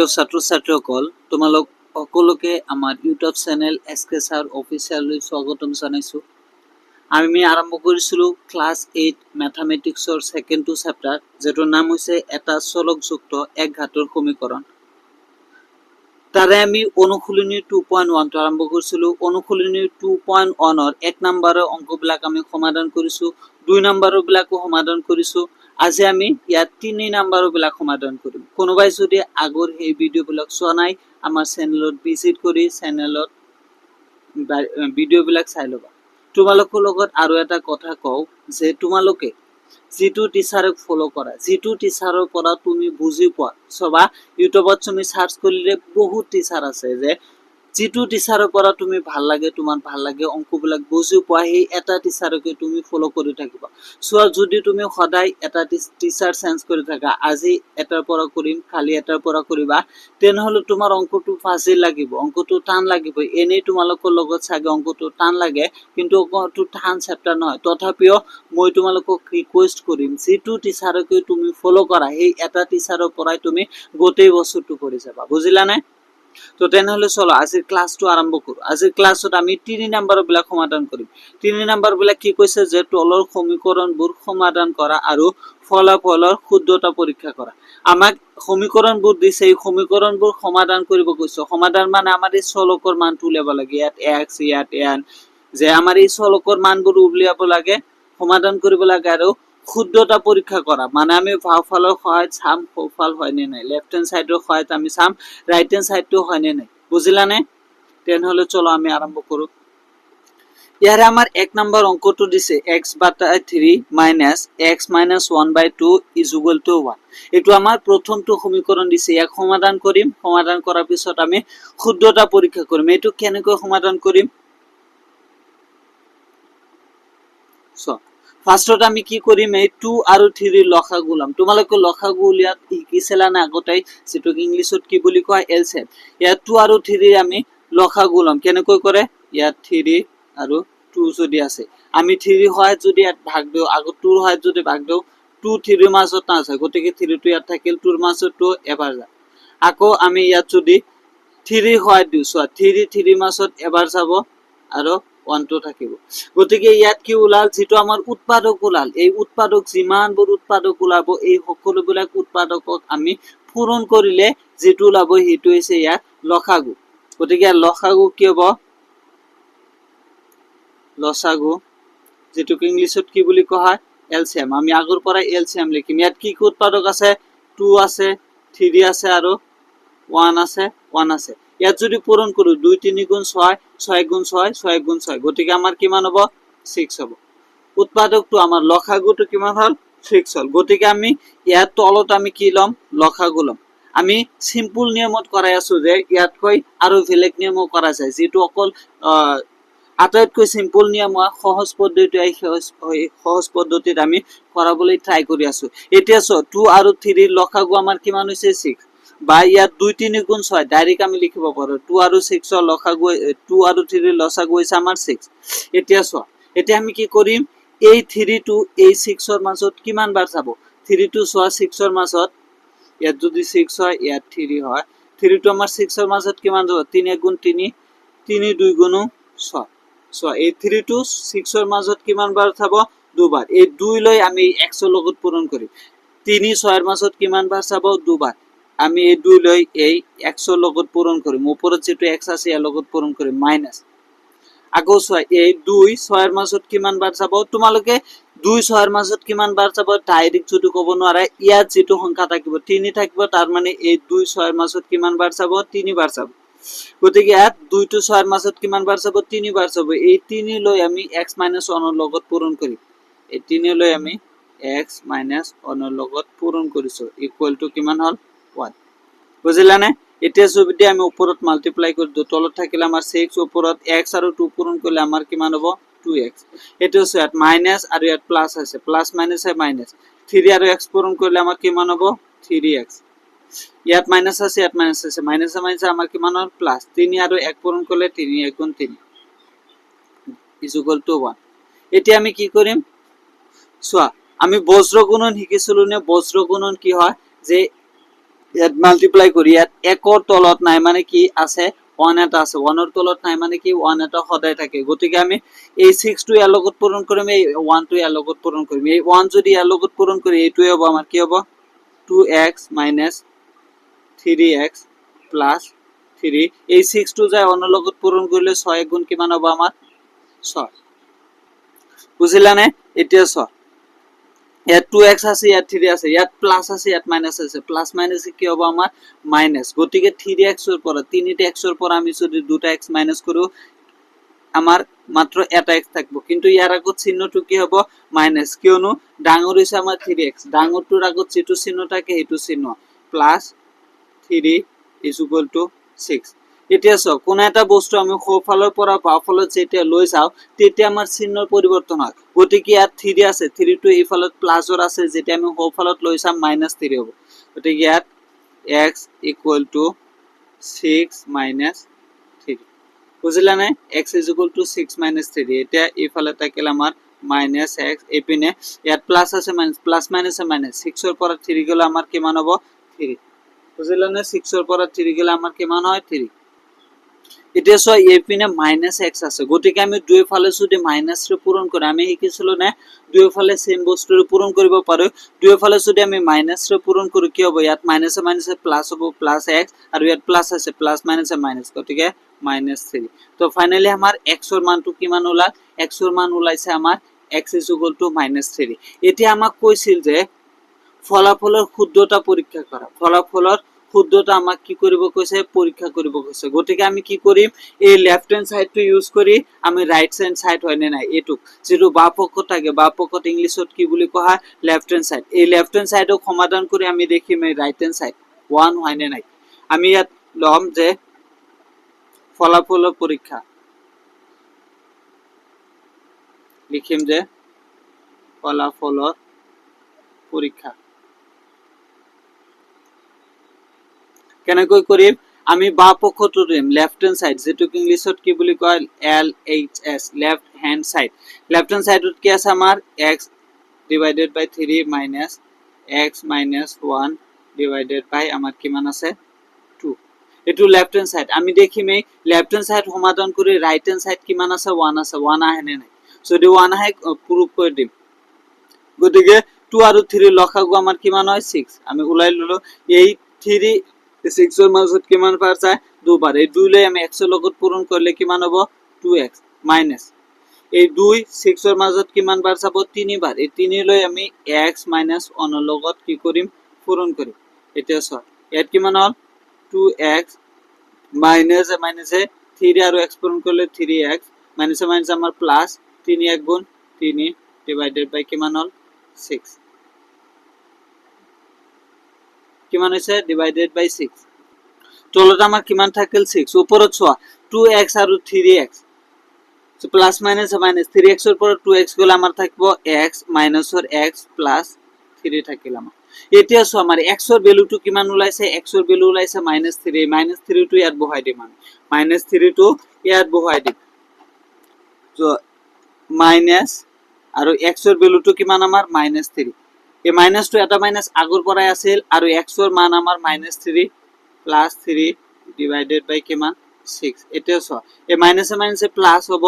প্ৰিয় ছাত্ৰ ছাত্ৰীসকল তোমালোক সকলোকে আমাৰ ইউটিউব চেনেল এছকে ছাৰ অফিচিয়েললৈ স্বাগতম জনাইছোঁ। আমি আৰম্ভ কৰিছিলোঁ ক্লাছ 8 মেথামেটিক্সৰ ছেকেণ্ড চেপ্টাৰ, যিটোৰ নাম হৈছে এটা চলকযুক্ত এক ঘাতৰ সমীকৰণ। তাৰে আমি অনুশীলনী 2.1 আৰম্ভ কৰিছিলোঁ। অনুশীলনী 2.1ৰ 1 নম্বৰৰ অংকবিলাক আমি সমাধান কৰিছোঁ, 2 নম্বৰৰ বিলাকো সমাধান কৰিছোঁ। আজি আমি ইয়াত 3 নম্বৰৰ বিলাক সমাধান কৰিম। কোনোবাই যদি আগৰ সেই ভিডিঅ'বিলাক চোৱা নাই, আমাৰ চেনেলত ভিজিট কৰি চেনেলত ভিডিঅ'বিলাক চাই ল'বা। তোমালোকৰ লগত আৰু এটা কথা কওঁ যে তোমালোকে যিটো টিচাৰক ফলো কৰা, যিটো টিচাৰৰ পৰা তুমি বুজি পোৱা, চবা ইউটিউবত তুমি সাৰ্চ কৰিলে বহুত টিচাৰ আছে যে যিটো টিচাৰৰ পৰা তুমি ভাল লাগে, তোমাৰ ভাল লাগে অংকবিলাক বুজি পোৱা, সেই এটা টিচাৰকে তুমি ফলো কৰি থাকিবা। চোৱা যদি তুমি সদায় এটা টিচাৰ চেঞ্জ কৰি থাকা, আজি এটাৰ পৰা কৰিম, কালি এটাৰ পৰা কৰিবা, তেনেহ'লে তোমাৰ অংকটো ফাজিল লাগিব, অংকটো টান লাগিব। এনেই তোমালোকৰ লগত চাগে অংকটো টান লাগে, কিন্তু অংকটো টান চেপ্টাৰ নহয়। তথাপিও মই তোমালোকক ৰিকুৱেষ্ট কৰিম, যিটো টিচাৰকে তুমি ফলো কৰা, সেই এটা টিচাৰৰ পৰাই তুমি গোটেই বস্তুটো কৰি যাবা। বুজিলানে? তো তেনেহ'লে চলো আজিৰ ক্লাছটো আৰম্ভ কৰোঁ। আজিৰ ক্লাছত আমি 3 নম্বৰ বিলাক সমাধান কৰিম। 3 নম্বৰ বিলাক কি কৈছে যে তলৰ সমীকৰণবোৰ সমাধান কৰা আৰু ফলাফলৰ শুদ্ধতা পৰীক্ষা কৰা। আমাক সমীকৰণবোৰ দিছে, এই সমীকৰণবোৰ সমাধান কৰিব কৈছে। সমাধান মানে আমাৰ এই চলকৰ মানটো উলিয়াব লাগে। ইয়াত x, ইয়াত n, যে আমাৰ এই চলকৰ মানবোৰ উলিয়াব লাগে, সমাধান কৰিব লাগে আৰু শুদ্ধতা পৰীক্ষা কৰা। মানে আমি বাওঁফালৰ সহায়ত চাম সোঁফাল হয় নে নাই, লেফট হেণ্ড সাইডৰ সহায়ত আমি চাম রাইট হ্যান্ড সাইডটো হয় নে নাই। বুজিলানে? তেনেহ'লে চলো আমি আৰম্ভ কৰোঁ। ইয়াৰে আমাৰ 1 নম্বৰ অংকটো দিছে x/3 মাইনাছ x - 1/2 = 1। এইটো আমাৰ প্ৰথমটো সমীকৰণ দিছে। ইয়াক সমাধান কৰিম, সমাধান কৰাৰ পিছত আমি শুদ্ধতা পৰীক্ষা কৰিম। এইটো কেনেকৈ সমাধান কৰিম? ফাৰ্ষ্টত আমি কি কৰিম, এই 2 আৰু 3 লসাগু ল'ম। তোমালোকে লসাগু উলিয়াত শিকিছিলা না আগতেই, যেটো ইংলিছত কি বুলি কয় এলচিএম। ইয়াত 2 আৰু 3 আমি লসাগু ল'ম। কেনেকৈ কৰে? ইয়াত 3 আৰু 2 যদি আছে, আমি 3 হয় যদি ইয়াত ভাগ দিও, আগত 2 হয় যদি ভাগ দিও, 2 3 ৰ মাজত নাযায়, গতিকে 3 টো ইয়াত থাকিল, 2 ৰ মাজত 2 এবাৰ যায়। আকৌ আমি ইয়াত যদি 3 হয় দিও, চোৱা 3 3 ৰ মাজত এবাৰ যাব আৰু 1 টো থাকিব। গতিকে ইয়াত কি ওলাল, যেটো আমাৰ উৎপাদক ওলাল। এই উৎপাদক যিমানবোৰ উৎপাদক ওলাব, এই সকলোবিলাক উৎপাদকক আমি পূৰণ কৰিলে যেটো ওলাব সেইটো হৈছে ইয়াত লসাগু। গতিকে লসাগু কি হ'ব? লসাগু, যেটো ইংলিছত কি বুলি কোৱা হয় এলচিএম। আমি আগৰ পৰা এলচিএম লিখিম। ইয়াত কি কি উৎপাদক আছে? 2 আছে, 3 আছে আৰু 1 আছে, 1 আছে। ইয়াত যদি পূৰণ কৰো 2 3 গুণ 6, 6 গুণ 6, 6 গুণ 6, গতিকে আমাৰ কিমান হ'ব? 6 হ'ব। উৎপাদকটো আমাৰ লসাগুটো কিমান হ'ল? 6 হ'ল। গতিকে আমি ইয়াত তলত আমি কি ল'ম? লসাগু ল'ম। আমি সিম্পল নিয়মত কৰাই আছো যে ইয়াতকৈ আৰু বেলেগ নিয়মো কৰা যায়, যেটো অকল আটাইতকৈ সিম্পল নিয়ম হয় সহজ পদ্ধতি, সহজ পদ্ধতিত আমি কৰাবলৈ ট্ৰাই কৰি আছো। এতিয়া চোৱা 2 আৰু 3 ৰ লসাগু আমাৰ কিমান হৈছে? 6। বা ইয়াত 2 3 গুণ 6 ডাইৰেক্ট আমি লিখিব পাৰো 2 আৰু 6 ৰ লসাগু, 2 আৰু 3 ৰ লসাগু হৈছে আমাৰ 6। এতিয়া চোৱা, এতিয়া আমি কি কৰিম, এই 3 টো এই 6 ৰ মাজত কিমান বাৰ যাব? 3 টো চোৱা 6 ৰ মাজত, ইয়াত যদি 6 হয় ইয়াত 3 হয়, 3 টো আমাৰ 6 ৰ মাজত কিমান যাব? 3 1 গুণ 3, 3 2 গুণ 6। চোৱা এই 3 টো 6 ৰ মাজত কিমান বাৰ যাব? 2 বাৰ। এই 2 লৈ আমি x ৰ লগত পূৰণ কৰিম। 3 6 ৰ মাজত কিমান বাৰ যাব? 2 বাৰ। আমি এই 2 লৈ এই x ৰ লগত পূৰণ কৰিম। ওপৰত যেটো x আছে ইয়াৰ লগত পূৰণ কৰিম, মাইনাস। আকৌ চোৱা এই 2 6 ৰ মাজত কিমান বাৰ যাব? তোমালোকে 2 6 ৰ মাজত কিমান বাৰ যাব ডাইৰেক্ট যদি ক'ব নোৱাৰে, ইয়াত যেটো সংখ্যা থাকিব 3 থাকিব, তাৰ মানে এই 2 6 ৰ মাজত কিমান বাৰ যাব? 3 বাৰ যাব। গতিকে ইয়াত 2 to 6 ৰ মাজত কিমান বাৰ যাব? 3 বাৰ যাব। এই 3 লৈ আমি x - 1 ৰ লগত পূৰণ কৰিম। এই 3 লৈ আমি x - 1 ৰ লগত পূৰণ কৰিছো, ইকুৱেল টু কিমান হ'ল? 1। বুজিলানে? এতিয়া যদি আমি ওপৰত মাল্টিপ্লাই কৰি দিও, তলত থাকিলে আমাৰ 6, ওপৰত x আৰু 2 পূৰণ কৰিলে আমাৰ কিমান হ'ব? 2x। এটো আছে ইয়াত মাইনাস আৰু ইয়াত প্লাস আছে, প্লাস মাইনাসে মাইনাস। 3 আৰু x পূৰণ কৰিলে আমাৰ কিমান হ'ব? 3x। ইয়াত মাইনাস আছে, ইয়াত মাইনাস আছে, মাইনাসে মাইনাসে আমাৰ কিমান হ'ল? প্লাস। 3 আৰু 1 পূৰণ কৰিলে 3 1 গুণ 3 = 1। এতিয়া আমি কি কৰিম? চোৱা আমি বজ্ৰ গুণন শিকিছিলো নে? বজ্ৰ গুণন কি হয়, যে ইয়াত মাল্টিপ্লাই কৰি ইয়াত একৰ তলত নাই মানে কি আছে 1 এটা আছে 1 ৰ তলত নাই মানে কি 1 এটা সদায় থাকে গতিকে আমি এই 6 টো ইয়াৰ লগত পূৰণ কৰিম এই 1 টো ইয়াৰ লগত পূৰণ কৰিম এই 1 যদি ইয়াৰ লগত পূৰণ কৰি এইটোৱে হ'ব আমাৰ কি হ'ব 2x - 3x + 3 এই 6 টো যায় 1 ৰ লগত পূৰণ কৰিলে 6 গুণ কিমান হ'ব আমাৰ 6 বুজিলানে এতিয়া 6 ইয়াত 2x আছে ইয়াত 3 আছে ইয়াত প্লাস আছে ইয়াত মাইনাস আছে প্লাস মাইনাস কি হবে আমার মাইনাস গতিকে 3x এর পর 3x এর পর আমি যদি 2x মাইনাস করব আমার মাত্র এটা x থাকবো কিন্তু ইয়ার আগত চিহ্নটো কি হবে মাইনাস কিয়নো ডাঙৰ হৈছে আমাৰ 3x ডাঙৰটোৰ আগত যেটো চিহ্ন থাকে হেতু চিহ্ন প্লাস 3 = 6 এতিয়া সব কোন এটা বস্তু আমি সোঁফালৰ পৰা বাওঁফালত যেতিয়া লৈ যাও তেতিয়া আমাৰ চিহ্নৰ পৰিৱৰ্তন হয় গতিকে ইয়াত 3 আছে 3 টো এইফালত প্লাসৰ আছে যেতিয়া আমি সোঁফালত লৈ যাম -3 হ'ব গতিকে ইয়াত x = 6 - 3 বুজিলা নাই x = 6 - 3 এতিয়া এইফালে থাকিল আমাৰ -x এপিনে ইয়াত প্লাস আছে মাইনাস প্লাস মাইনাস মাইনাস 6 ৰ পৰা 3 গলে আমাৰ কিমান হ'ব 3 বুজিলা না 6 ৰ পৰা 3 গলে আমাৰ কিমান হয় 3 এতিয়া সো এপিনে -x আছে গতিকে আমি দুই ফালে যদি মাইনাস ৰে পূৰণ কৰি আমি শিকিছিলো না দুই ফালে সেম বস্তুৰে পূৰণ কৰিব পাৰো দুই ফালে যদি আমি মাইনাস ৰে পূৰণ কৰো কি হ'ব ইয়াত মাইনাসে মাইনাসে প্লাস হ'ব +x আৰু ইয়াত প্লাস আছে প্লাস মাইনাসে মাইনাস গতিকে -3 তো ফাইনালি আমাৰ x ৰ মানটো কিমান ওলাল x ৰ মান ওলাইছে আমাৰ x = -3 এতিয়া আমাক কৈছিল যে ফলাফলৰ শুদ্ধতা পৰীক্ষা কৰা ফলাফলৰ শুদ্ধতা আমাক কি কৰিব কৈছে পৰীক্ষা কৰিব কৈছে গতিকে আমি কি কৰিম এই লেফট হ্যান্ড সাইডটো ইউজ কৰি আমি রাইট হ্যান্ড সাইড হয় না এটু যেটো বাম পক্ষ থাকে বাম পক্ষত ইংলিশত কি বুলি কোৱা হয় লেফট হ্যান্ড সাইড এই লেফট হ্যান্ড সাইডক সমাধান কৰি আমি দেখিম এই রাইট হ্যান্ড সাইড 1 হয় না নাই আমি ইয়াত লম যে ফলাফলৰ পৰীক্ষা লিখিম যে ফলাফলৰ পৰীক্ষা কেনেকৈ কৰিম আমি বাম পক্ষটো দিম লেফট হ্যান্ড সাইড যেটো ইংলিশত কি বুলি কয় LHS left hand side left hand সাইডত কি আছে আমাৰ x / 3 - x - 1 / আমাৰ কিমান আছে 2 এটো লেফট হ্যান্ড সাইড আমি দেখিম এই লেফট হ্যান্ড সাইড সমাধান কৰি রাইট হ্যান্ড সাইড কিমান আছে 1 আছে 1 আহে নে নাই যদি 1 আহে প্রুফ কৰি দিম গতিকে 2 আৰু 3 লসাগু আমাৰ কিমান হয় 6 আমি উলাই ললো এই 3 6 ৰ মাজত কিমান পাৰ যায় দুবাৰ এই 2 লৈ আমি x ৰ লগত পূৰণ কৰিলে কিমান হ'ব 2x মাইনাস এই 2 6 ৰ মাজত কিমান বাৰ যাব 3 বাৰ এই 3 লৈ আমি x - 1 ৰ লগত কি কৰিম পূৰণ কৰিম এতিয়া চ ইয়াত কিমান হ'ল 2x মাইনাস 3 আৰু x পূৰণ কৰিলে 3x মাইনাস মাইনাস আমাৰ প্লাস 3 1 গুণ 3 ডিভাইডেড বাই কিমান হ'ল 6 কিমান হৈছে ডিভাইডেড বাই 6 তলত আমাৰ কিমান থাকিল 6 ওপৰত চোৱা 2x আৰু 3x so plus minus minus 3x ৰ পৰা 2x গলে আমাৰ থাকিব x মাইনাসৰ x প্লাস 3 থাকিল আমাৰ এতিয়া চোৱা আমাৰ x ৰ ভ্যালুটো কিমান ওলাইছে x ৰ ভ্যালু ওলাইছে -3 টো ইয়াত বহাই দিম আমি -3 টো ইয়াত বহাই দিম সো মাইনাস আৰু x ৰ ভ্যালুটো কিমান আমাৰ -3 এই মাইনাস টো এটা মাইনাস আগৰ পৰাই আছিল আৰু x ৰ মান আমাৰ -3 প্লাস 3 ডিভাইডেড বাই কিমান 6 এতিয়া চ এই মাইনাসে মাইনাসে প্লাস হ'ব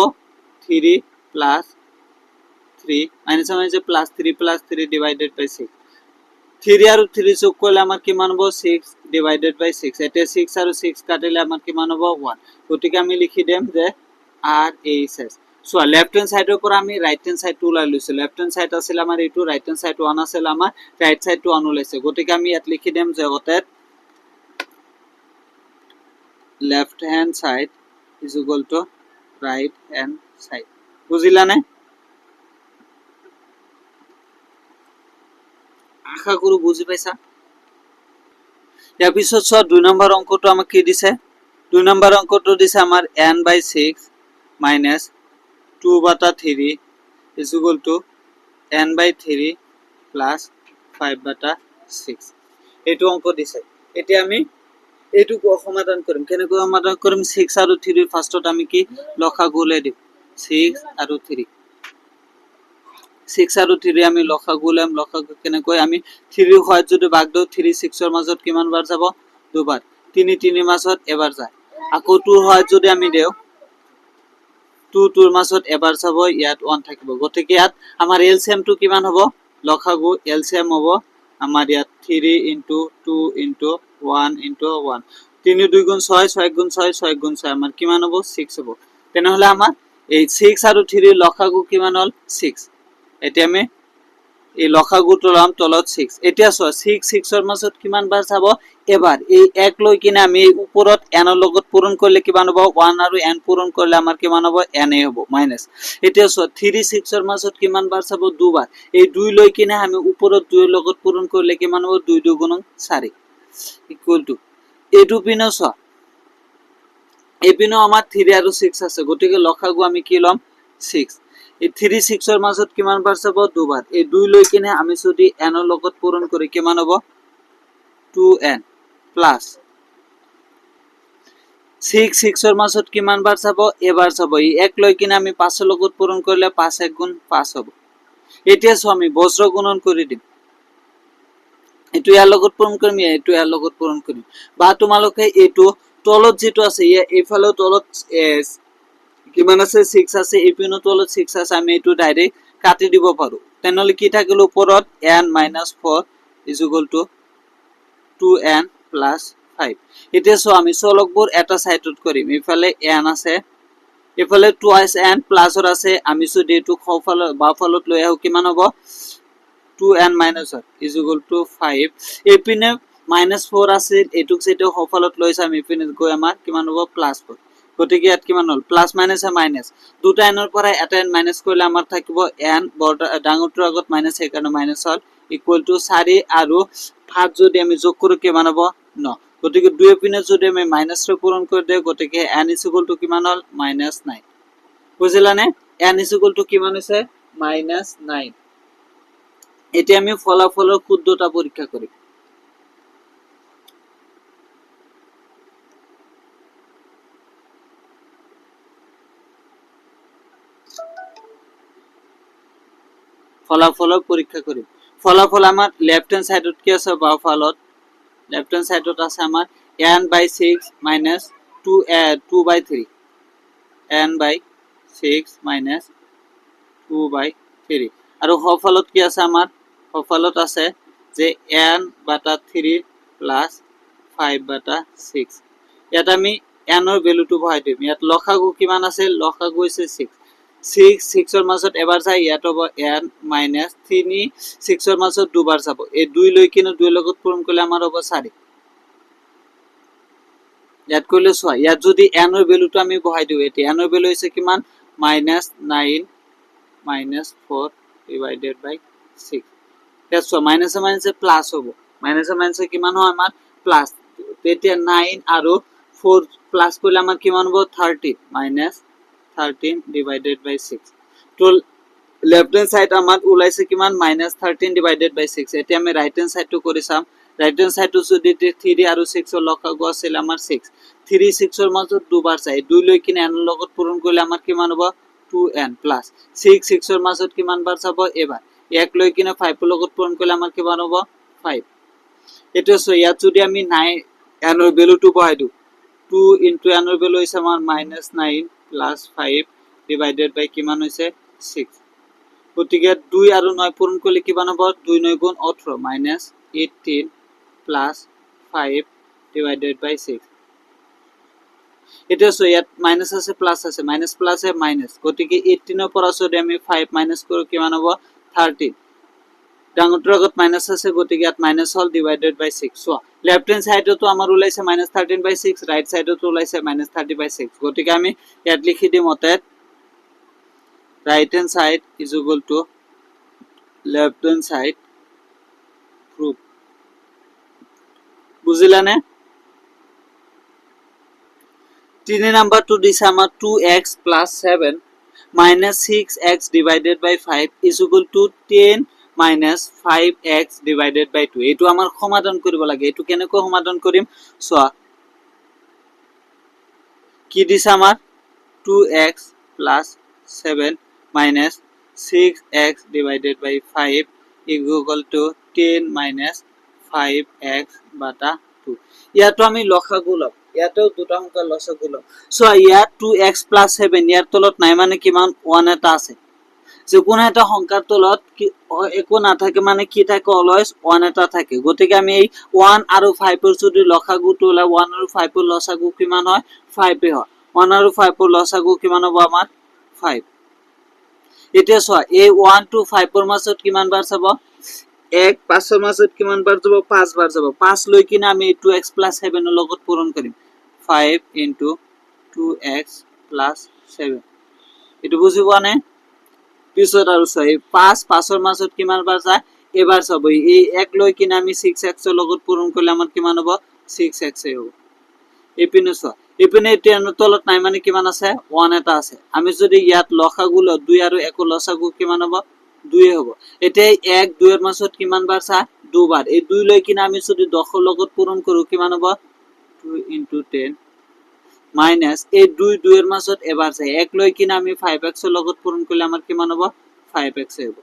3 প্লাস 3 মাইনাসে মাইনাসে প্লাস 3 প্লাস 3 ডিভাইডেড বাই 6 3 আৰু 3 যোগ কৰিলে আমাৰ কিমান হ'ব 6 ডিভাইডেড বাই 6 এতিয়া 6 আৰু 6 কাটিলে আমাৰ কিমান হ'ব 1 গতিকে আমি লিখি দিম যে RHS সো লেফট হ্যান্ড সাইডৰ পৰা আমি ৰাইট হ্যান্ড সাইডটো উলাই লৈছো লেফট হ্যান্ড সাইড আছিল আমাৰ এইটো ৰাইট হ্যান্ড সাইড 1 আছিল আমাৰ রাইট সাইডটো 1 ওলাইছে গতিকে আমি ইয়াত লিখি দিম যে অতএব left hand side is equal to right hand side বুজিলা নে আশা কৰো বুজি পাইছা ইয়াৰ পিছত চোৱা 2 নম্বৰ অংকটো আমাক কি দিছে 2 নম্বৰ অংকটো দিছে আমাৰ n/6 minus 2/3 is equal to n/3 plus 5/6 এইটো অংক দিছে এতিয়া আমি এইটো সমাধান কৰিম কেনেকৈ সমাধান কৰিম 6 আৰু 3 ফাৰ্ষ্টত আমি কি লসাগু উলাই দিম 6 আৰু 3 6 আৰু 3 আমি লসাগু লম লসাগু কেনেকৈ আমি 3 হয় যদি ভাগ দিও 3 6 ৰ মাজত কিমান বাৰ যাব দুবাৰ 3 3 মাজত এবাৰ যায় আকৌ 2 হয় যদি আমি দেও 2 2 ৰ মাজত এবাৰ যাব ইয়াত 1 থাকিব গতিকে ইয়াত আমাৰ এলসিএম টো কিমান হ'ব লসাগু এলসিএম হ'ব আমাৰ ইয়াত 3 2 1 1 3 2 গুণ 6 6 গুণ 6 6 গুণ 6 আমাৰ কিমান হ'ব 6 হ'ব তেনেহলে আমাৰ এই 6 আৰু 3 লসাগু কিমান হল 6 এতিয়া আমি এই লসাগু লম তলত 6 এতিয়া চোৱা 6 6 ৰ মাজত কিমান বাৰ যাব এবাৰ এই 1 লৈ কিনে আমি ওপৰত n ৰ লগত পূৰণ কৰিলে কিমান হ'ব 1 আৰু n পূৰণ কৰিলে আমাৰ কিমান হ'ব n এ হ'ব মাইনাস এতিয়া চোৱা 3 6 ৰ মাজত কিমান বাৰ যাব দুবাৰ এই 2 লৈ কিনে আমি ওপৰত 2 ৰ লগত পূৰণ কৰিলে কিমান হ'ব 2 2 গুণ 4 ইকুৱেল টু এইটো পিনে চোৱা এই পিনে আমাৰ 3 আৰু 6 আছে গতিকে লসাগু আমি কি লম 6 এই 3 6 ৰ মাজত কিমান বাৰ যাব দুবাৰ এই 2 লৈ কিনে আমি যদি n ৰ লগত পূৰণ কৰি কিমান হ'ব 2n প্লাস 6 6 ৰ মাজত কিমান বাৰ যাব এবাৰ যাব এই 1 লৈ কিনে আমি 5 ৰ লগত পূৰণ কৰিলে 5 1 গুণ 5 হ'ব এতিয়া সো আমি বজ্ৰ গুণন কৰি দিম এটো ইয়াৰ লগত পূৰণ কৰিম এটো ইয়াৰ লগত পূৰণ কৰিম বা তোমালোকে এটো তলত যেটো আছে এইফালে তলত কিমান আছে 6 আছে এইপিনো তলত 6 আছে আমি এটো ডাইৰেক্ট কাটি দিব পাৰো তেনেহলে কি থাকিল ওপৰত n - 4 2n + 5 এতিয়া সো আমি চলকবোৰ এটা সাইডত কৰিম ইফালে n আছে ইফালে 2n প্লাসৰ আছে আমি যদি এটো খফাল বাফালত লৈ আহো কিমান হ'ব 2n - 1 = 5 এপিনে -4 আছে এটুক সেটো খফালত লৈছে আমি এপিনে গৈ আমাৰ কিমান হ'ব +4 গতিকে ইয়াত কিমান হল প্লাস মাইনাস এ মাইনাস দুটা n ৰ পৰা এটা n মাইনাস কৰিলে আমাৰ থাকিব n ডাঙৰটোৰ আগত মাইনাস সেইকাৰণে মাইনাস হল ইকুৱেল টু 4 আৰু 5 যদি আমি যোগ কৰো কিমান হ'ব 9 গতিকে দুই পিনে যদি আমি মাইনাস ৰে পূৰণ কৰি দিও গতিকে n = কিমান হল -9 বুজিলানে n = কিমান হৈছে -9 এতিয়া আমি ফলাফলৰ শুদ্ধতা পৰীক্ষা কৰিম ফলাফলৰ পৰীক্ষা কৰিম ফলাফল আমাৰ লেফট হ্যান্ড সাইডত কি আছে বাওফালত লেফট হ্যান্ড সাইডত আছে আমাৰ n/6 - 2/3 n/6 - 2/3 আৰু হফালত কি আছে আমাৰ হফালত আছে যে n/3 + 5/6 ইয়াত আমি n ৰ ভ্যালুটো বহাই দিম ইয়াত লসাগু কিমান আছে লসাগু হৈছে 6 6 ৰ মাজত এবাৰ যায় ইয়াত হ'ব n - 3 6 ৰ মাজত দুবাৰ যাব এই 2 লৈ কিনে 2 লগত পূৰণ কৰিলে আমাৰ হ'ব 4 ইয়াত কৰিলে চোৱা ইয়াত যদি n ৰ ভ্যালুটো আমি বহাই দিও এতিয়া n ৰ ভ্যালু হৈছে কিমান -9 - 4 / 6 দেখছো মাইনাস এ মাইনাস প্লাস হ'ব মাইনাস এ মাইনাস কিমান হয় আমাৰ প্লাস তেতিয়া 9 আৰু 4 প্লাস কৰিলে আমাৰ কিমান হ'ব 13 -13 / 6 তো লেফট হ্যান্ড সাইড আমাৰ ওলাইছে কিমান -13 / 6 এতিয়া আমি ৰাইট হ্যান্ড সাইডটো কৰি চাম ৰাইট হ্যান্ড সাইডটো যদি 3 আৰু 6 ৰ লসাগু আছিল আমাৰ 6 3 6 ৰ মাজত দুবাৰ যায় 2 লৈ কিনে n ৰ লগত পূৰণ কৰিলে আমাৰ কিমান হ'ব 2n প্লাস 6 6 ৰ মাজত কিমান বাৰ যাব এবাৰ 1 লৈ কিনে 5 ৰ লগত পূৰণ কৰিলে আমাৰ কিমান হ'ব 5 এটা সো ইয়াত যদি আমি 9 n ৰ ভ্যালুটো বহাই দিও 2 * n ৰ ভ্যালু হৈছে আমাৰ -9 + 5 / কিমান হৈছে 6 গতিকে 2 আৰু 9 পূৰণ কৰিলে কিমান হ'ব 2 9 গুণ 18 -18 + 5 / 6 এটা সো ইয়াত মাইনাস আছে প্লাস আছে মাইনাস প্লাস এ মাইনাস গতিকে 18 ৰ পৰা যদি আমি 5 মাইনাস কৰো কিমান হ'ব 13 ডাঙৰটোৰ আগত মাইনাস আছে গতিকে ইয়াত মাইনাস হল / 6 সো লেফট হ্যান্ড সাইডতো আমাৰ ওলাইছে -13/6 রাইট সাইডতো ওলাইছে -30/6 গতিকে আমি ইয়াত লিখি দিম অতএব right hand side is equal to left hand side proof বুঝিলানে 3 নাম্বারটো দিছে আমাৰ 2x + 7 - 6x / 5 is equal to 10 - 5x / 2 এটো আমাৰ সমাধান কৰিব লাগে এটো কেনেকৈ সমাধান কৰিম সোয়া কি দিছে আমাৰ 2x + 7 - 6x divided by 5 equal to 10 minus 5x bata 2 ইয়াতো আমি লসাগু লম ইয়াতো দুটা সংখ্যাৰ লসাগু লম সো ইয়াত 2x plus 7 ইয়াৰ তলত নাই মানে কিমান 1 এটা আছে যে কোনো এটা সংখ্যাৰ তলত একো নাথাকে মানে কি থাকে অলৱেজ 1 এটা থাকে গতিকে আমি এই 1 আৰু 5 ৰ যদি লসাগুটো ওলাই 1 আৰু 5 ৰ লসাগু কিমান হয় 5 এ হয় 1 আৰু 5 ৰ লসাগু কিমান হ'ব আমাৰ 5 এতিয়া চোৱা এই 1 to 5 ৰ মাজত কিমান বাৰ যাব 1 5 ৰ মাজত কিমান বাৰ যাব 5 বাৰ যাব 5 লৈ কিনে আমি 2x + 7 ৰ লগত পূৰণ কৰিম 5 into 2x + 7 এটো বুজি পোৱা নে পিছত আৰু চোৱা 5 5 ৰ মাজত কিমান বাৰ যায় এবাৰ চাব এই 1 লৈ কিনে আমি 6x ৰ লগত পূৰণ কৰিলে আমাৰ কিমান হ'ব 6x এ হ'ব এপিনে চোৱা এপিনে এতিয়া তলত নাই মানে কিমান আছে 1 এটা আছে আমি যদি ইয়াত লসাগু ল 2 আৰু 1 লসাগু কিমান হ'ব 2 হ'ব এতিয়া 1 2 এর মাজত কিমান বাৰ চা দুবাৰ এই 2 লৈ কিনে আমি যদি 10 ৰ লগত পূৰণ কৰো কিমান হ'ব 2 into 10 মাইনাস এই 2 2 এর মাজত এবাৰ যায় 1 লৈ কিনে আমি 5x ৰ লগত পূৰণ কৰিলে আমাৰ কিমান হ'ব 5x হ'ব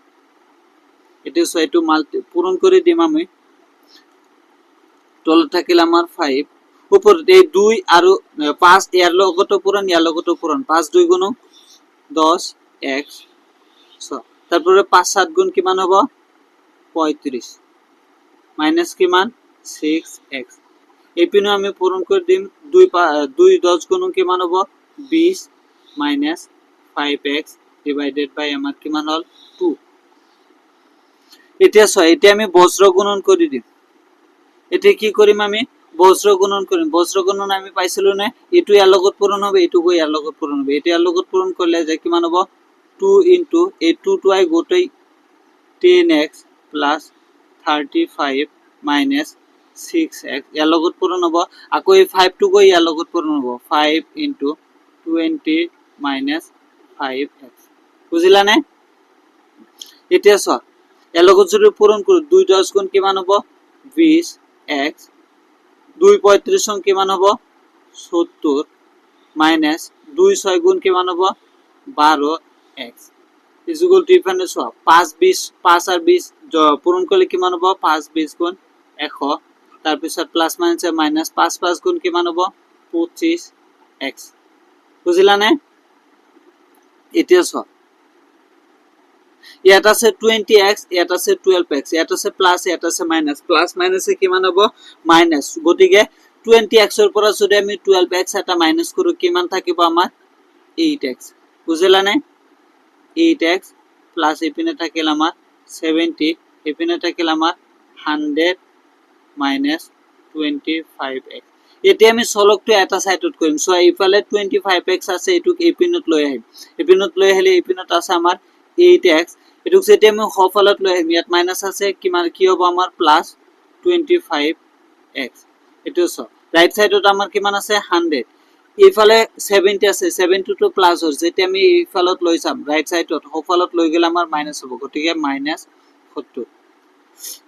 এটো সো এটো মাল্টি পূৰণ কৰি দিম আমি তলত থাকিল আমাৰ 5 উপৰত এই 2 আৰু 5 ইয়াৰ লগতো পূৰণ 5 2 গুণ 10 x তারপরে 5 7 গুণ কিমান হ'ব 35 মাইনাস কিমান 6x এপিনো আমি পূরণ করে দিম 2 10 গুণ কিমান হ'ব 20 মাইনাস 5x ডিভাইডেড বাই আমার কিমান হল 2 এটা এটা আমি বজ্র গুণন করে দিম এটা কি করিম আমি বজ্র গুণন করিম বজ্র গুণন আমি পাইছিলো না এটু ইয়ার লগত পূরণ হবে এটুকু ইয়ার লগত পূরণ হবে এটা ইয়ার লগত পূরণ করলে যে কিমান হ'ব 2 into a 2 to I গোটাই 10x plus 35 minus 6x ইয়ার লগত পূরণ হ'ব আকৌ এই 5 to গৈ ইয়ার লগত পূরণ হ'ব 5 into 20 minus 5x বুজিলা নে এতিয়া চোৱা ইয়াৰ লগত যদি পূৰণ কৰো 2 10 গুণ কিমান হ'ব 20x 2 35 কিমান হ'ব 70 minus 2 6 গুণ কিমান হ'ব 12x is equal to ইফানে চোৱা 5 20 5 আর 20 পূরণ করলে কিমান হ'ব 5 20 গুণ 100 তার পিছত প্লাস মাইনাস মাইনাস 5 5 গুণ কিমান হ'ব 25x বুজিলা নে এতিয়া চোৱা ইয়াত আছে 20x ইয়াত আছে 12x ইয়াত আছে প্লাস ইয়াত আছে মাইনাস প্লাস মাইনাসে কিমান হ'ব মাইনাস গতিকে 20x এর পৰা যদি আমি 12x এটা মাইনাস কৰো কিমান থাকিব আমাৰ 8x বুজিলা নে 8x প্লাস এপিনে থাকিল আমার 70 এপিনে থাকিল আমার 100 minus 25x এতিয়া আমি সলকটো এটা সাইডত কৰিম সো ইফালে 25x আছে এটুক এপিনত লৈ আহিম এপিনত লৈ আহিলে এপিনত আছে আমাৰ 8x এটুক যেতিয়া আমি হফলত লৈ আহিম ইয়াত মাইনাস আছে কিমান কি হ'ব আমাৰ প্লাস 25x এটো সো ৰাইট সাইডত আমাৰ কিমান আছে 100 ইফালে 70 আছে 70 টু প্লাস হল যেটা আমি ইফালত লৈ যাম রাইট সাইডত হফলত লৈ গেলে আমাৰ মাইনাস হ'ব গতিকে মাইনাস 70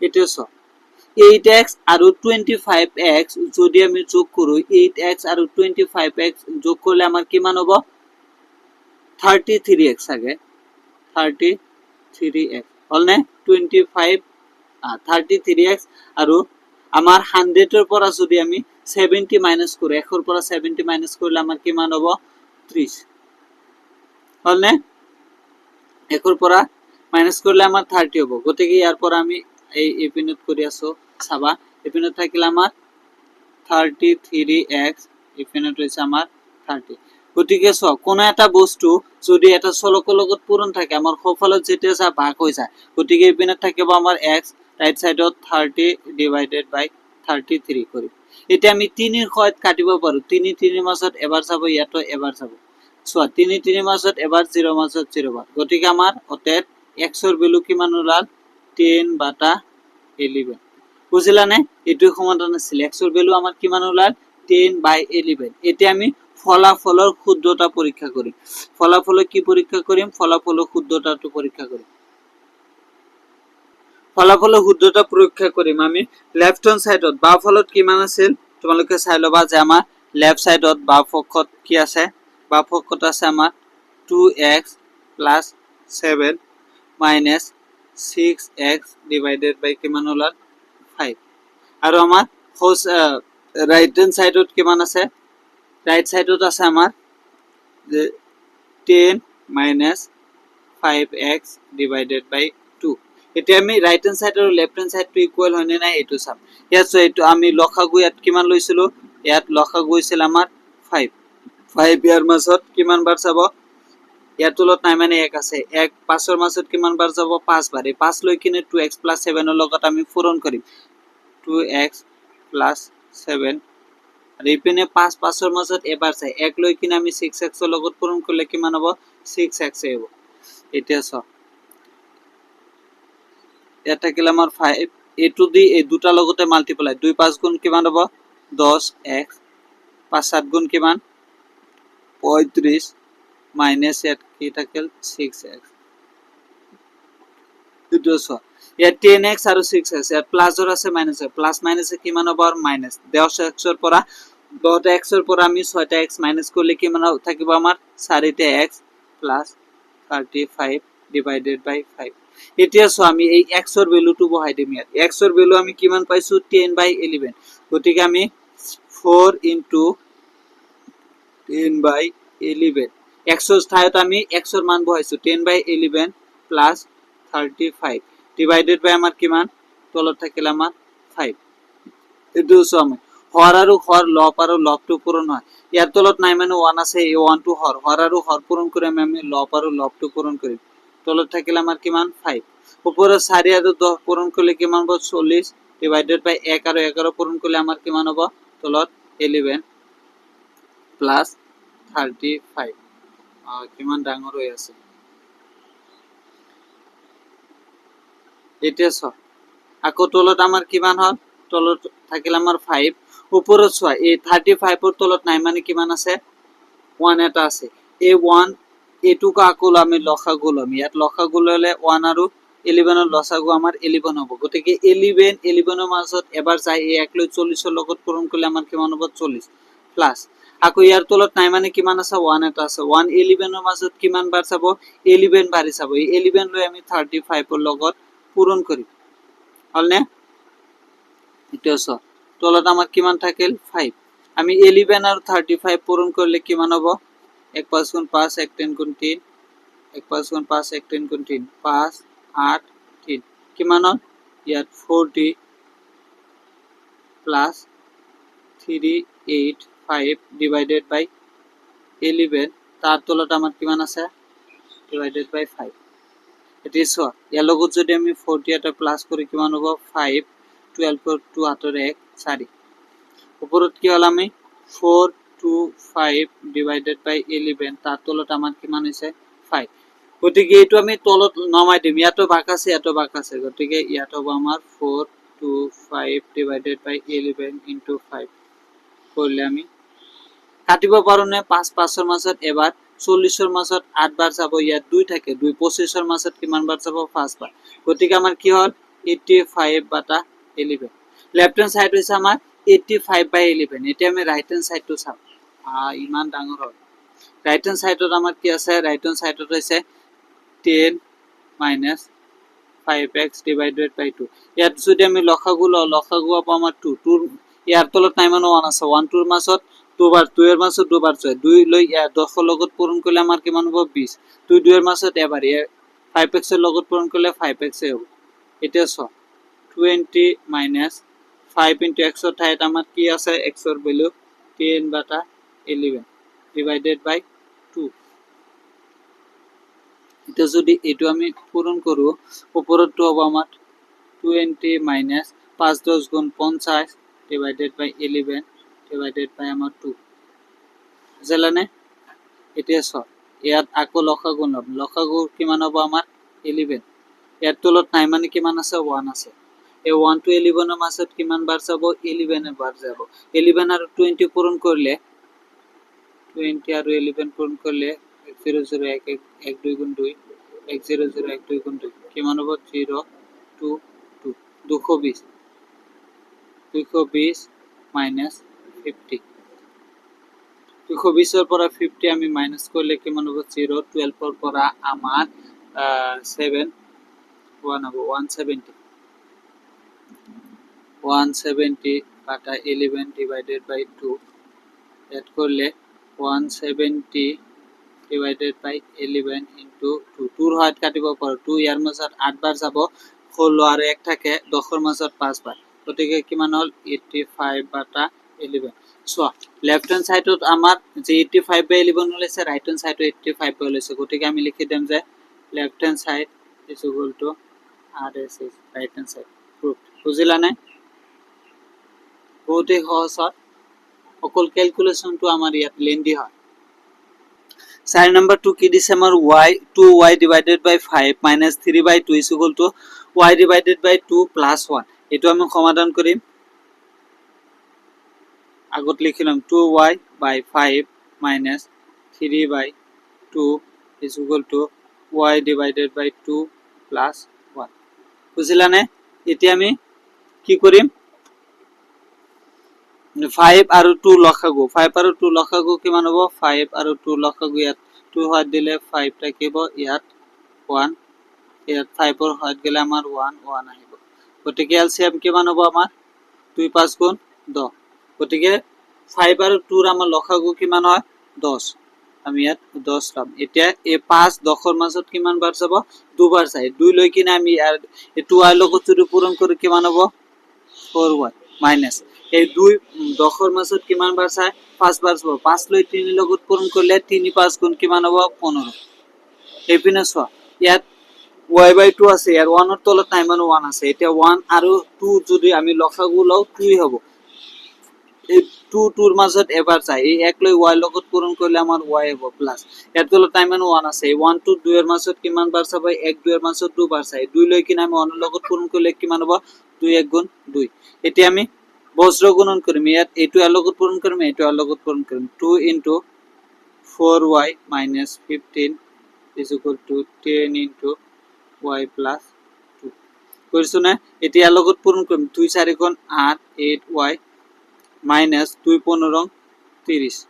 এটা সো 8x আৰু 25x যদি আমি যোগ কৰো 8x আৰু 25x যোগ কৰলে আমাৰ কিমান হ'ব 33x আগে 33x হলনে 25 33x আৰু আমাৰ 100 এৰ পৰা যদি আমি 70 মাইনাস কৰি 1 এৰ পৰা 70 মাইনাস কৰলে আমাৰ কিমান হ'ব 30 হলনে 1 এৰ পৰা মাইনাস কৰলে আমাৰ 30 হ'ব গতিকে ইয়াৰ পৰা আমি এই এপিনত কৰি আছো চাবা এপিনত থাকিল আমাৰ 33x এপিনত হৈছে আমাৰ 30 গতিকে সো কোন এটা বস্তু যদি এটা চলকৰ লগত পূৰণ থাকে আমাৰ সফলত যেতে যা ভাগ হৈ যায় গতিকে এপিনত থাকিব আমাৰ x ৰাইট সাইডত 30 ডিভাইডেড বাই 33 কৰি এটা আমি 3 এৰ ক্ষয়ত কাটিব পাৰো 3 3 মাজত এবাৰ যাব ইয়াতো এবাৰ যাব সো 3 3 মাজত এবাৰ 0 মাজত 0 বাৰ গতিকে আমাৰ অতেত x এর ভ্যালু কিমান ওলাল 10 বাটা 11 বুঝিলা নে এটু সমাধান আছিল x এর ভ্যালু আমার কিমান ওলাল 10 বাই 11 এটা আমি ফলাফলৰ শুদ্ধতা পৰীক্ষা কৰিম ফলাফল কি পৰীক্ষা কৰিম ফলাফলৰ শুদ্ধতাটো পৰীক্ষা কৰিম ফলাফলৰ শুদ্ধতা পৰীক্ষা কৰিম আমি লেফট হ্যান্ড সাইডত বা ফলত কিমান আছিল তোমালোকে চাই লবা যে আমাৰ লেফট সাইডত বা পক্ষত কি আছে বা পক্ষত আছে আমাৰ 2x + 7 মাইনাস 6x ডিভাইডেড বাই কিমান হ'ল 5 আৰু আমাৰ হোস ৰাইট হ্যান্ড সাইডত কিমান আছে ৰাইট সাইডত আছে আমাৰ যে 10 মাইনাস 5x ডিভাইডেড বাই 2 এতিয়া আমি ৰাইট হ্যান্ড সাইড আৰু লেফট হ্যান্ড সাইডটো ইকুয়াল হয় নে নাই এটো চাম ইয়াত এইটো আমি লসাগু ইয়াত কিমান লৈছিলো ইয়াত লসাগু হৈছিল আমাৰ 5 ইয়াৰ মাজত কিমান বাৰ চাব ইয়াৰ তলত নাই মানে 1 আছে 1 5 ৰ মাজত কিমান বাৰ যাব 5 বাৰ এই 5 লৈ কিনে 2x 7 ৰ লগত আমি পূৰণ কৰিম 2x 7 আৰু ইপিনে 5 5 ৰ মাজত এবাৰ চাই 1 লৈ কিনে আমি 6x ৰ লগত পূৰণ কৰিলে কিমান হ'ব 6x হ'ব এতিয়া চ এটা থাকিলে আমাৰ 5 এটো দি এই দুটা লগতে মাল্টিপ্লাই 2 5 গুণ কিমান হ'ব 10x 5 7 গুণ কিমান 35 মাইনাস ইয়াত কি থাকিল 6x দুটো চ ইয়াত 10x আৰু 6x ইয়াত প্লাসৰ আছে মাইনাস প্লাস মাইনাসে কিমান হ'ব মাইনাস 10x ৰ পৰা 10x ৰ পৰা আমি 6x মাইনাস কৰিলে কিমান থাকিব আমাৰ 4x 35 ডিভাইডেড বাই 5 এতিয়া চ আমি এই x ৰ ভ্যালুটো বহাই দিম ইয়াত x ৰ ভ্যালু আমি কিমান পাইছো 10/11 গতিকে আমি 4 ইনটু 10/11 x ৰ ঠাইত আমি x ৰ মান বহাইছো 10/11 প্লাস 35 ডিভাইডেড বাই আমাৰ কিমান তলত থাকিল আমাৰ 5 এটো চ আমি হৰ আৰু হৰ লব আৰু লবটো পূৰণ হয় ইয়াৰ তলত নাই মানে 1 আছে এই 1 টো হৰ আৰু হৰ পূৰণ কৰি আমি লব আৰু লবটো পূৰণ কৰিম তলত থাকিল আমাৰ কিমান 5 ওপৰত 4 আৰু 10 পূৰণ কৰিলে কিমান হ'ব 40 ডিভাইডেড বাই 1 আৰু 11 পূৰণ কৰিলে আমাৰ কিমান হ'ব তলত 11 প্লাস 35 কিমান ডাঙৰ হৈ আছে এতিয়া চ আকৌ তলত আমাৰ কিমান হ'ল তলত থাকিল আমাৰ 5 ওপৰত চ এই 35 ৰ তলত নাই মানে কিমান আছে 1 এটা আছে এই 1 এটুকু আকৌ আমি লসাগু লম ইয়াত লসাগু ললে 1 আৰু 11 ৰ লসাগু আমাৰ 11 হ'ব গতিকে 11 ৰ মাজত এবাৰ যাই এই 1 লৈ 40 ৰ লগত পূৰণ কৰিলে আমাৰ কিমান হ'ব 40 প্লাস আকৌ ইয়াৰ তলত নাই মানে কিমান আছে 1 এটা আছে 1 11 ৰ মাজত কিমান বাৰ চাব 11 বাৰ চাব এই 11 লৈ আমি 35 ৰ লগত পূৰণ কৰিম হলনে এটা চ তলত আমাৰ কিমান থাকিল 5 আমি 11 আৰু 35 পূৰণ কৰিলে কিমান হ'ব 1 5 গুণ 5 1 10 গুণ 3 1 5 গুণ 5 1 10 গুণ 3 5 8 3 কিমান হ'ল ইয়াত 40 প্লাস 385 ডিভাইডেড বাই 11 তার তলত আমার কিমান আছে ডিভাইডেড বাই 5 এটি চ ইয়াৰ লগত যদি আমি 40 এটা প্লাস কৰি কিমান হ'ব 5 12 ৰ 2 হাতৰ 1 4 ওপৰত কি হল আমি 425 ডিভাইডেড বাই 11 তার তলত আমার কিমান হৈছে 5 গতিকে এইটো আমি তলত নমাই দিম ইয়াতো ভাগ আছে গতিকে ইয়াত হ'ব আমাৰ 425 ডিভাইডেড বাই 11 ইনটু 5 কৰলে আমি কাটিব পাৰো নে 5 5 ৰ মাজত এবাৰ 40 ৰ মাজত 8 বাৰ যাব ইয়াত 2 থাকে 2 25 ৰ মাজত কিমান বাৰ যাব 5 বাৰ গতিকে আমাৰ কি হল 85/11 লেফট হ্যান্ড সাইড হৈছে আমাৰ 85/11 এতিয়া আমি ৰাইট হ্যান্ড সাইডটো চাম ইমান ডাঙৰ হ'ল ৰাইট হ্যান্ড সাইডত আমাৰ কি আছে রাইট হ্যান্ড সাইডত হৈছে 10 মাইনাস 5x ডিভাইডেড বাই 2 ইয়াত যদি আমি লসাগু হ'ব আমাৰ 2 ইয়াৰ তলত নাই মানে 1 আছে 1 ৰ মাজত দুবাৰ 2 এৰ মাজত দুবাৰ 2 লৈ ইয়াৰ 10 ৰ লগত পূৰণ কৰিলে আমাৰ কিমান হ'ব 20 2 এৰ মাজত এবাৰ 5x ৰ লগত পূৰণ কৰিলে 5x হ'ব এতিয়া চ 20 মাইনাস 5 into x ৰ ঠাইত আমাৰ কি আছে x ৰ ভ্যালু 10/11 ডিভাইডেড বাই 2 এটা যদি এটো আমি পূরণ করো উপরটো হবে আমার 20 মাইনাস 5 10 গুণ 50 ডিভাইডেড বাই 11 ডিভাইডেড বাই আমার 2 বুঝলানে এটা স ইয়াত আকো লসাগু লম লসাগু কিমান হ'ব আমাৰ 11 ইয়াত তলত নাই মানে কিমান আছে 1 আছে এই 1 to 11 ৰ মাজত কিমান বাৰ যাব 11 বাৰ যাব 11 আৰু 20 পূৰণ কৰিলে 20 আৰু 11 পূৰণ কৰিলে 0 0 1 1 2 গুণ 2 1 0 0 1 2 গুণ 2 কিমান হ'ব 0 2 2 220 মাইনাস 50 220 ৰ পৰা 50 আমি মাইনাস কৰিলে কিমান হ'ব 0 12 ৰ পৰা আমাৰ 7 1 হবে 170 170 বাটা 11 ডিভাইডেড বাই 2 এড করলে 170 ডিভাইডেড বাই 11 ইনটু 2 2 হাত কাটিব পাৰো 2 ইয়াৰ মাজত 8 বাৰ যাব 16 আৰু 1 থাকে 10 ৰ মাজত 5 বাৰ গতিকে কিমান হল 85 বাটা 11 সো লেফট হ্যান্ড সাইডত আমাৰ যে 85 বাই 11 ওলাইছে রাইট হ্যান্ড সাইডত 85 বাই ওলাইছে গতিকে আমি লিখি দিম যে left hand side is equal two RSS right hand side proof বুজিলা নাই বহুতেই সহজ হয় অকল ক্যালকুলেশনটো আমাৰ ইয়াত লেন্দি হয় 4 number 2 কি দিছে আমাৰ y 2y divided by 5 minus 3 by 2 is equal to y divided by 2 plus 1 এটো আমি সমাধান কৰিম আগত লিখিলাম 2y by 5 minus 3 by 2 is equal to y divided by 2 plus 1 বুঝিলা নে এতিয়া আমি কি কৰিম 5 আৰু 2 লখাগু 5 আৰু 2 লখাগু কিমান হ'ব 5 আৰু 2 লখাগু ইয়াত 2 হাত দিলে 5 থাকিব ইয়াত 1 ইয়াত 5 ৰ হাত গলে আমাৰ 1 1 আহিব গতিকে এলসিএম কিমান হ'ব আমাৰ 2 5 গুণ 10 গতিকে 5 আৰু 2 ৰ আমাৰ লখাগু কিমান হয় 10 আমি ইয়াত 10 লম এতিয়া এই 5 10 ৰ মাজত কিমান বাৰ যাব দুবাৰ যায় 2 লৈ কিনে আমি এই 2 ৰ লগত যদি পূৰণ কৰি কিমান হ'ব 4y মাইনাস এই 2 10 ৰ মাজত কিমান বাৰ যায় 5 বাৰ যাব 5 লৈ 3 লগত পূৰণ কৰিলে 3 5 গুণ কিমান হ'ব 15 এইপিনে চোৱা ইয়াত y by 2 আছে ইয়াৰ 1 ৰ তলত নাই মানে 1 আছে এতিয়া 1 আৰু 2 যদি আমি লসাগু লও 2 হ'ব এই 2 2 ৰ মাজত এবাৰ যায় এই 1 লৈ y লগত পূৰণ কৰিলে আমাৰ y হ'ব প্লাস ইয়াৰ তলত নাই মানে 1 আছে 1 2 2 ৰ মাজত কিমান বাৰ যাব 1 2 ৰ মাজত 2 বাৰ যায় 2 লৈ কিনে আমি 1 ৰ লগত পূৰণ কৰিলে কিমান হ'ব 2 1 গুণ 2 এতিয়া আমি বজ্ৰ গুণন কৰিম ইয়াত এইটো এৰ লগত পূৰণ কৰিম এইটো এৰ লগত পূৰণ কৰিম 2 into 4y minus 15 is equal to 10 into y plus 2 কৰিছো না এতিয়া এৰ লগত পূৰণ কৰিম 2 4 গুণ 8 8y minus 2 15 30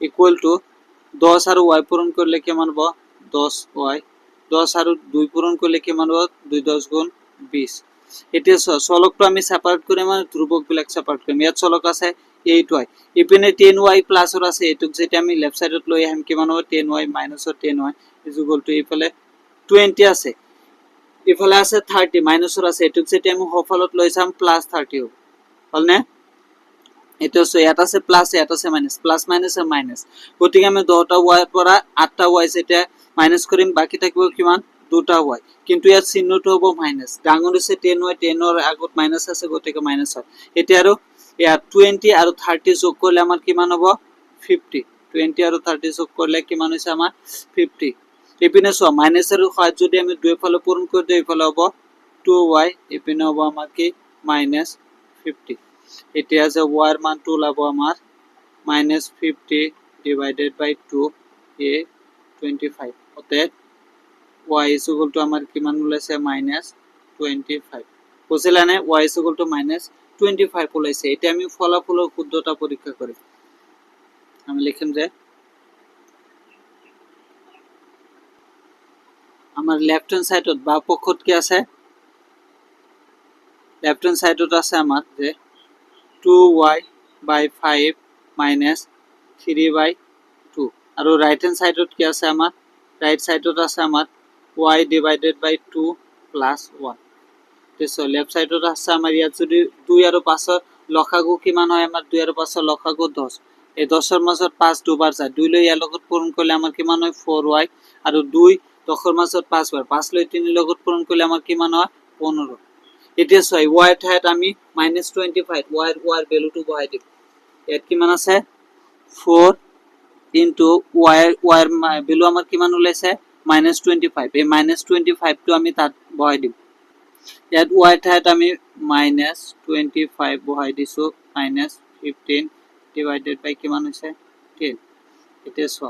equal to 10 আৰু y পূৰণ কৰিলে কিমান হ'ব 10y 10 আৰু 2 পূৰণ কৰিলে কিমান হ'ব 2 10 গুণ 20 এতিয়া চলকটো আমি সেপাৰেট কৰি মানে ধ্ৰুবক বিলাক সেপাৰেট কৰিম ইয়াত চলক আছে 8y ইপিনে 10y প্লাস ৰ আছে এটুক যেটা আমি লেফট সাইডত লৈ আহিম কিমান হ'ব 10y minus 10y is equal to ইফালে 20 আছে ইফালে আছে 30 minus ৰ আছে এটুক যেটা আমি হফলত লৈ যাম প্লাস 30 হ'ব হলনে এটা ইয়াত আছে প্লাস ইয়াত আছে মাইনাস প্লাস মাইনাস আর মাইনাস গতিকে আমি 10টা y পৰা 8টা y যেটা মাইনাস কৰিম বাকি থাকিব কিমান 2টা y কিন্তু ইয়াত চিহ্নটো হ'ব মাইনাস ডাঙৰ আছে 10y 10 ৰ আগত মাইনাস আছে গতিকে মাইনাস হয় এতিয়া আৰু ইয়াত 20 আৰু 30 যোগ কৰিলে আমাৰ কিমান হ'ব 50 20 আৰু 30 যোগ কৰিলে কিমান হৈছে আমাৰ 50 ইপিনে সো মাইনাসেৰ হয় যদি আমি দুই ফালে পূৰণ কৰে দেই ইফালে হ'ব 2y ইপিনে হ'ব আমাৰ কি -50 এতিয়া যে y এর মান 2 লাভ আমার -50 ডিভাইডেড বাই 2 a 25 অতএব y is equal to আমার কি মান ওলাইছে -25 বুঝিলা না y is equal to -25 ওলাইছে এটা আমি ফলাফলের শুদ্ধতা পরীক্ষা করি আমি লিখিম যে আমার লেফট হ্যান্ড সাইডত বা পক্ষত কি আছে লেফট হ্যান্ড সাইডত আছে আমার যে 2y by 5 minus 3/2 আৰু রাইট হ্যান্ড সাইডত কি আছে আমার রাইট সাইডত আছে আমার y divided by 2 plus 1 তেছো left সাইডত আছে আমার ইয়াত যদি 2 আৰু 5 ৰ লসাগু কিমান হয় আমাৰ 2 আৰু 5 ৰ লসাগু 10 এই 10 ৰ মাজত 5 দুবাৰ যায় 2 লৈ ইয়াৰ লগত পূৰণ কৰিলে আমাৰ কিমান হয় 4y আৰু 2 10 ৰ মাজত 5 বাৰ 5 লৈ 3 লগত পূৰণ কৰিলে আমাৰ কিমান হয় 15 এতিয়া সই y ঠাইত আমি -25 y এর ভ্যালুটো বহাই দিম ইয়াত কিমান আছে 4 ইনটু y এর ভ্যালু আমাৰ কিমান ওলাইছে -25 এই -25 টো আমি তাত বহাই দিম ইয়াত y ঠাইত আমি -25 বহাই দিছো -15 ডিভাইডেড বাই কিমান হৈছে 10 এতিয়া সো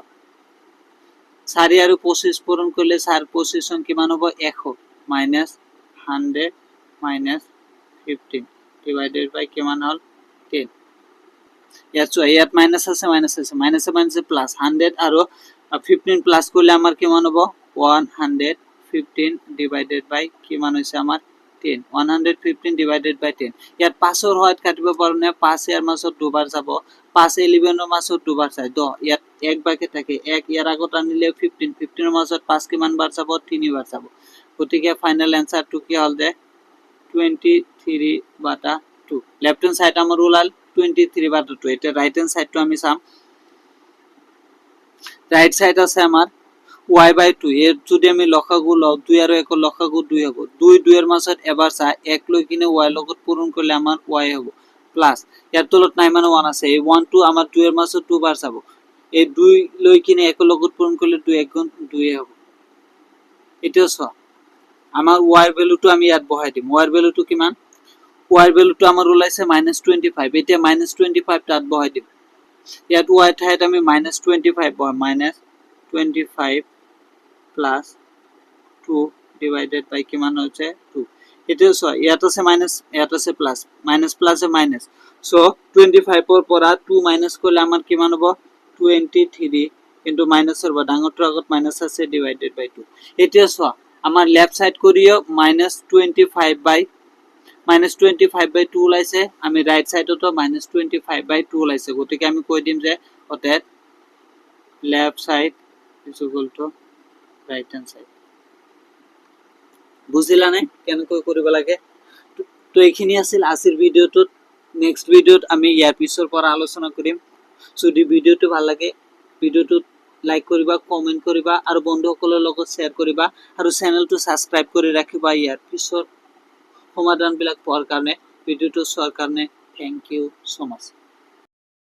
4 আৰু 25 পূৰণ কৰিলে 4 25 কিমান হ'ব 100 -100 -15 divided by কিমান হল 10 ইয়াত মাইনাস আছে মাইনাস প্লাস 100 আৰু 15 প্লাস কৰিলে আমাৰ কিমান হ'ব 150 115 ডিভাইডেড বাই কিমান হৈছে আমাৰ 10 115 ডিভাইডেড বাই 10 ইয়াত 5 ৰ হয়ত কাটিব পাৰো নে 5 ইয়াৰ মাজত দুবাৰ যাব 5 11 ৰ মাজত দুবাৰ যায় 10 ইয়াত এক বাকে থাকে 1 ইয়াৰ আগত আনিলে 15 15 ৰ মাজত 5 কিমান বাৰ যাব 3 বাৰ যাব গতিকে ফাইনাল এনসারটো কি হল যে 23/2 লেফট হ্যান্ড সাইড আমার ওলাল 23/2 এটা রাইট হ্যান্ড সাইডটো আমি চাম রাইট সাইড আছে আমার y/2 এর যদি আমি লসাগু লও 2 আর 1 লসাগু 2 হবে 2 2 এর মাজত এবাৰ চা 1 লৈ কিনে y লগত পূৰণ কৰিলে আমাৰ y হ'ব প্লাস ইয়াৰ তলত নাই মানে 1 আছে এই 1 2 আমাৰ 2 এৰ মাজত 2 বাৰ যাব এই 2 লৈ কিনে 1 লগত পূৰণ কৰিলে 2 1 গুণ 2 হ'ব এটাও চ আমার y এর ভ্যালুটো আমি ইয়াত বহাই দিম y এর ভ্যালুটো কিমান y এর ভ্যালুটো আমার ওলাইছে -25 এটা -25 তাত বহাই দিম ইয়াত y ঠাইত আমি -25 বহাম -25 প্লাস 2 ডিভাইডেড বাই কিমান হচ্ছে 2 এটাও সো ইয়াত আছে মাইনাস ইয়াত আছে প্লাস মাইনাস প্লাসে মাইনাস সো 25 এর পৰা 2 মাইনাস করলে আমার কিমান হবে 23 কিন্তু মাইনাসের বা ডাঙরটার আগত মাইনাস আছে ডিভাইডেড বাই 2 এটাও সো আমার লেফট সাইড করিও -25/2 ওলাইছে আমি রাইট সাইডতো -25/2 ওলাইছে গতিকে আমি কই দিম যে অতএব left side is equal to right hand side বুঝিলা নাই কেনেকৈ কৰিব লাগে তো এইখিনি আছিল আজিৰ ভিডিওটো নেক্সট ভিডিওত আমি ইয়াৰ পিছৰ পৰা আলোচনা কৰিম যদি ভিডিওটো ভাল লাগে ভিডিওটো লাইক কৰিবা কমেন্ট কৰিবা আৰু বন্ধুসকলৰ লগত শেয়াৰ কৰিবা আৰু চেনেলটো সাবস্ক্ৰাইব কৰি ৰাখিবা ইয়াৰ পিছৰ সমাধানবিলাক পোৱাৰ কাৰণে ভিডিওটো চোৱাৰ কাৰণে থ্যাংক ইউ সো মাচ